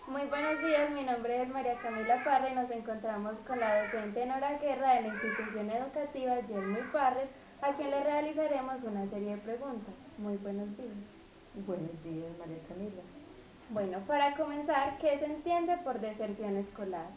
Muy buenos días, mi nombre es María Camila Parra y nos encontramos con la docente Nora Guerra de la institución educativa Yelmy Parres, a quien le realizaremos una serie de preguntas. Muy buenos días. Buenos días, María Camila. Bueno, para comenzar, ¿qué se entiende por deserción escolar?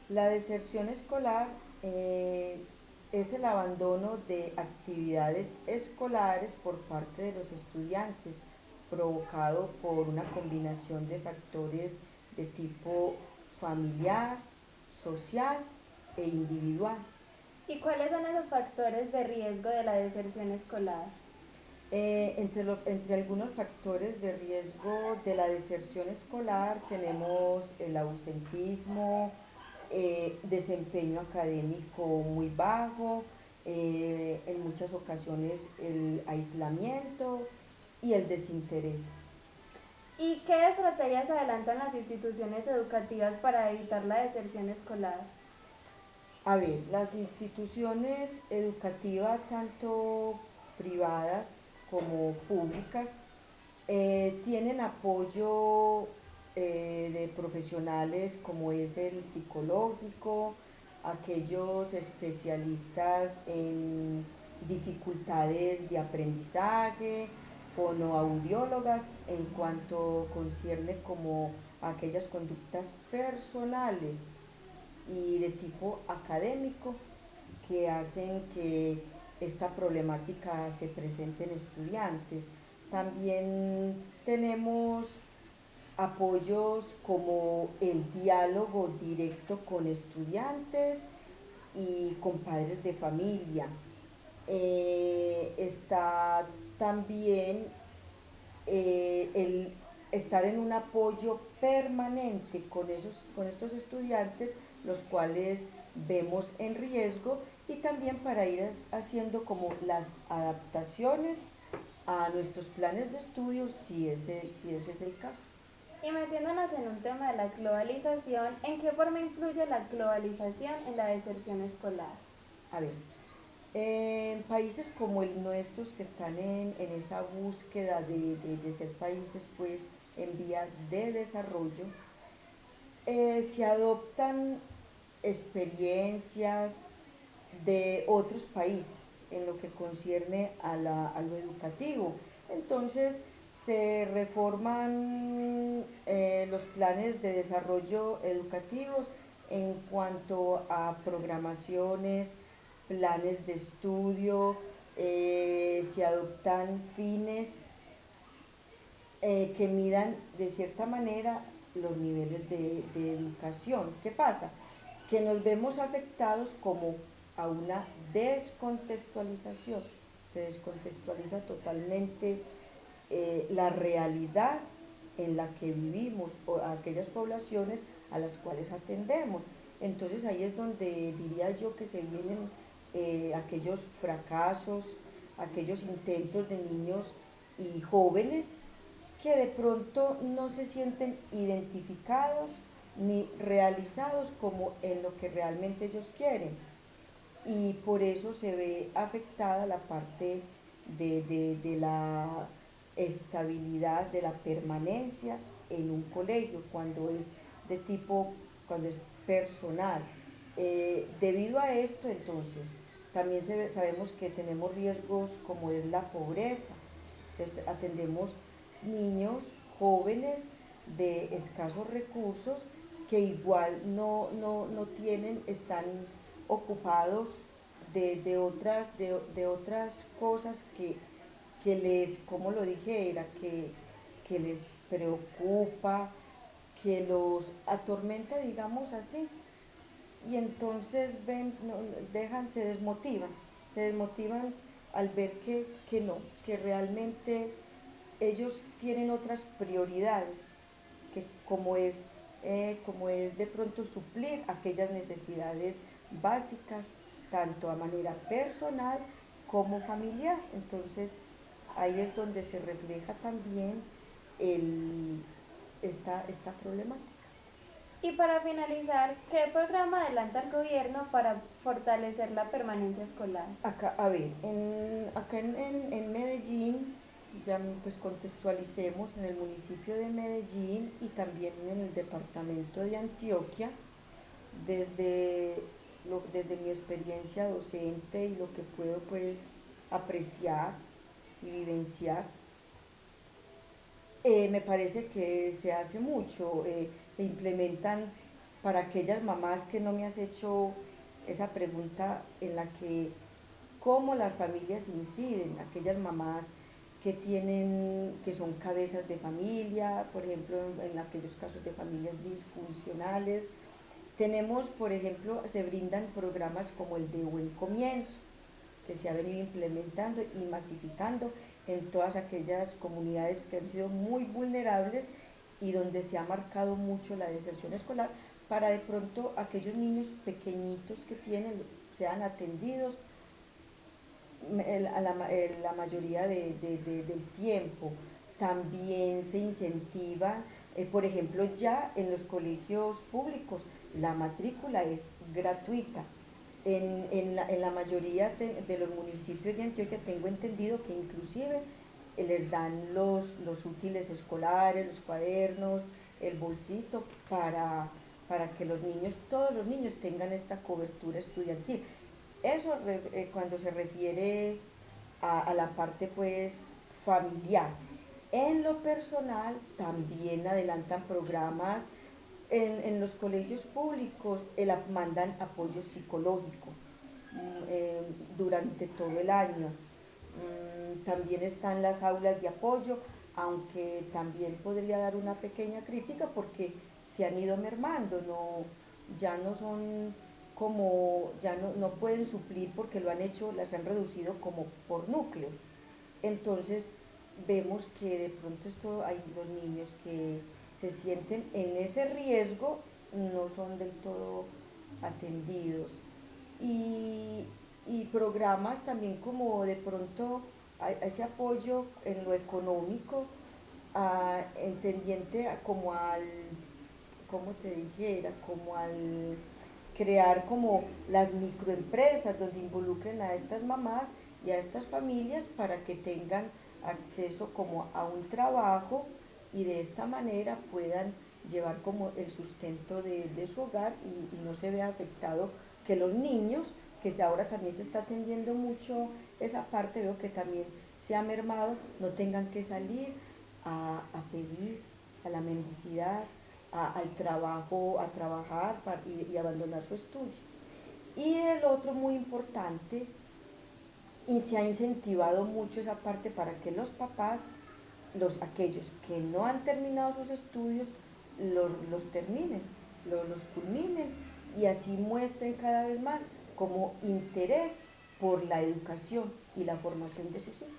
La deserción escolar eh, es el abandono de actividades escolares por parte de los estudiantes, provocado por una combinación de factores de tipo familiar, social e individual. ¿Y cuáles son esos factores de riesgo de la deserción escolar? Entre algunos factores de riesgo de la deserción escolar tenemos el ausentismo, desempeño académico muy bajo, en muchas ocasiones el aislamiento y el desinterés. ¿Y qué estrategias adelantan las instituciones educativas para evitar la deserción escolar? A ver, las instituciones educativas, tanto privadas como públicas, tienen apoyo de profesionales como es el psicológico, aquellos especialistas en dificultades de aprendizaje, fonoaudiólogas en cuanto concierne como aquellas conductas personales y de tipo académico que hacen que esta problemática se presente en estudiantes. También tenemos apoyos como el diálogo directo con estudiantes y con padres de familia. Está también el estar en un apoyo permanente con estos estudiantes, los cuales vemos en riesgo, y también para ir haciendo como las adaptaciones a nuestros planes de estudio, si ese es el caso. Y metiéndonos en un tema de la globalización, ¿en qué forma influye la globalización en la deserción escolar? A ver, en países como el nuestros que están en esa búsqueda de ser países pues en vía de desarrollo, se adoptan experiencias de otros países en lo que concierne a lo educativo. Entonces se reforman los planes de desarrollo educativos en cuanto a programaciones, planes de estudio, se adoptan fines que midan de cierta manera los niveles de educación. ¿Qué pasa? Que nos vemos afectados como a una descontextualización. Se descontextualiza totalmente la realidad en la que vivimos o aquellas poblaciones a las cuales atendemos. Entonces ahí es donde diría yo que se vienen aquellos fracasos, aquellos intentos de niños y jóvenes que de pronto no se sienten identificados ni realizados como en lo que realmente ellos quieren. Y por eso se ve afectada la parte de la estabilidad, de la permanencia en un colegio, cuando es de tipo, cuando es personal. Debido a esto, entonces, también sabemos que tenemos riesgos como es la pobreza. Entonces, atendemos niños, jóvenes de escasos recursos que igual no tienen, están ocupados de otras cosas que les, como lo dijera, que les preocupa, que los atormenta, digamos así, y entonces ven, no, dejan, se desmotivan al ver que no, que realmente ellos tienen otras prioridades, que como es de pronto suplir aquellas necesidades básicas, tanto a manera personal como familiar. Entonces, ahí es donde se refleja también el, esta problemática. Y para finalizar, ¿qué programa adelanta el gobierno para fortalecer la permanencia escolar? Acá, a ver, acá en Medellín ya pues contextualicemos en el municipio de Medellín y también en el departamento de Antioquia, desde, desde mi experiencia docente y lo que puedo pues apreciar y vivenciar, me parece que se hace mucho, se implementan para aquellas mamás que no me has hecho esa pregunta en la que cómo las familias inciden, aquellas mamás que tienen, que son cabezas de familia, por ejemplo, en aquellos casos de familias disfuncionales. Tenemos, por ejemplo, se brindan programas como el de Buen Comienzo, que se ha venido implementando y masificando en todas aquellas comunidades que han sido muy vulnerables y donde se ha marcado mucho la deserción escolar, para de pronto aquellos niños pequeñitos que tienen sean atendidos la mayoría del tiempo. También se incentiva, por ejemplo, ya en los colegios públicos la matrícula es gratuita. En la mayoría de los municipios de Antioquia tengo entendido que inclusive les dan los útiles escolares, los cuadernos, el bolsito para que los niños, todos los niños tengan esta cobertura estudiantil. Eso cuando se refiere a la parte pues familiar. En lo personal también adelantan programas en los colegios públicos, mandan apoyo psicológico durante todo el año. También están las aulas de apoyo, aunque también podría dar una pequeña crítica porque se han ido mermando, no, ya no son como, ya no pueden suplir porque lo han hecho, las han reducido como por núcleos. Entonces vemos que de pronto esto hay los niños que se sienten en ese riesgo, no son del todo atendidos. Y, y programas también como de pronto ese apoyo en lo económico, entendiente como al, como te dijera, como al crear como las microempresas donde involucren a estas mamás y a estas familias para que tengan acceso como a un trabajo y de esta manera puedan llevar como el sustento de su hogar y no se vea afectado que los niños, que ahora también se está atendiendo mucho esa parte, veo que también se ha mermado, no tengan que salir a pedir, a la mendicidad, al trabajo, a trabajar y abandonar su estudio. Y el otro muy importante, y se ha incentivado mucho esa parte para que los papás, aquellos que no han terminado sus estudios, los terminen, los culminen y así muestren cada vez más como interés por la educación y la formación de sus hijos.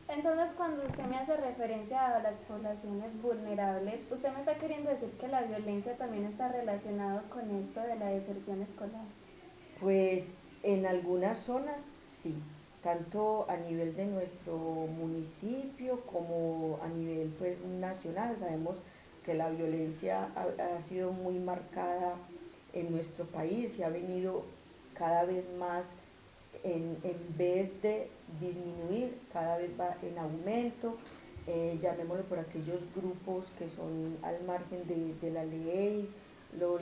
Entonces, cuando usted me hace referencia a las poblaciones vulnerables, usted me está queriendo decir que la violencia también está relacionada con esto de la deserción escolar. Pues en algunas zonas sí, tanto a nivel de nuestro municipio como a nivel pues nacional. Sabemos que la violencia ha sido muy marcada en nuestro país y ha venido cada vez más en vez de disminuir, cada vez va en aumento. Llamémoslo por aquellos grupos que son al margen de la ley,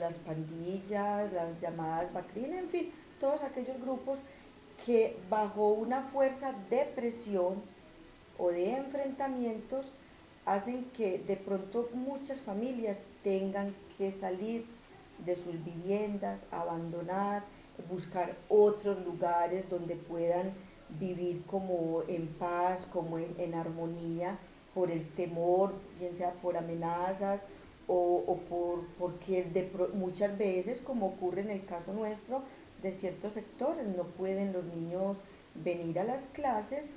las pandillas, las llamadas bacrinas, en fin, todos aquellos grupos que bajo una fuerza de presión o de enfrentamientos hacen que de pronto muchas familias tengan que salir de sus viviendas, abandonar, buscar otros lugares donde puedan vivir como en paz, como en armonía, por el temor, bien sea por amenazas porque muchas veces, como ocurre en el caso nuestro, de ciertos sectores, no pueden los niños venir a las clases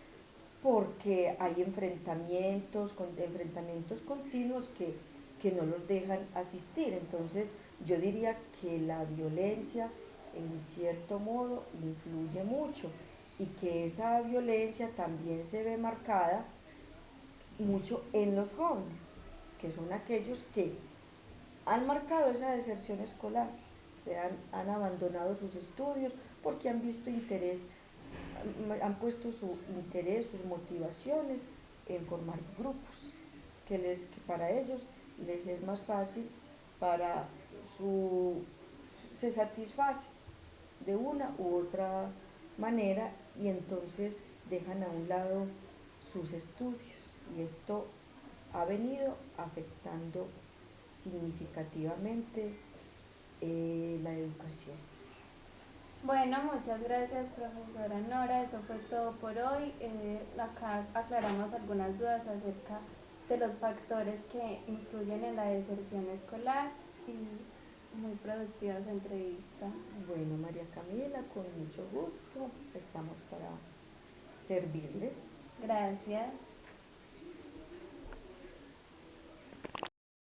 porque hay enfrentamientos continuos que no los dejan asistir. Entonces yo diría que la violencia en cierto modo influye mucho y que esa violencia también se ve marcada mucho en los jóvenes, que son aquellos que han marcado esa deserción escolar, se han abandonado sus estudios porque han visto interés, han puesto su interés, sus motivaciones en formar grupos, que para ellos les es más fácil, para su, se satisface de una u otra manera y entonces dejan a un lado sus estudios y esto ha venido afectando significativamente la educación. Bueno, muchas gracias, profesora Nora. Eso fue todo por hoy. Acá aclaramos algunas dudas acerca de los factores que influyen en la deserción escolar y muy productiva su entrevista. Bueno, María Camila, con mucho gusto, estamos para servirles. Gracias.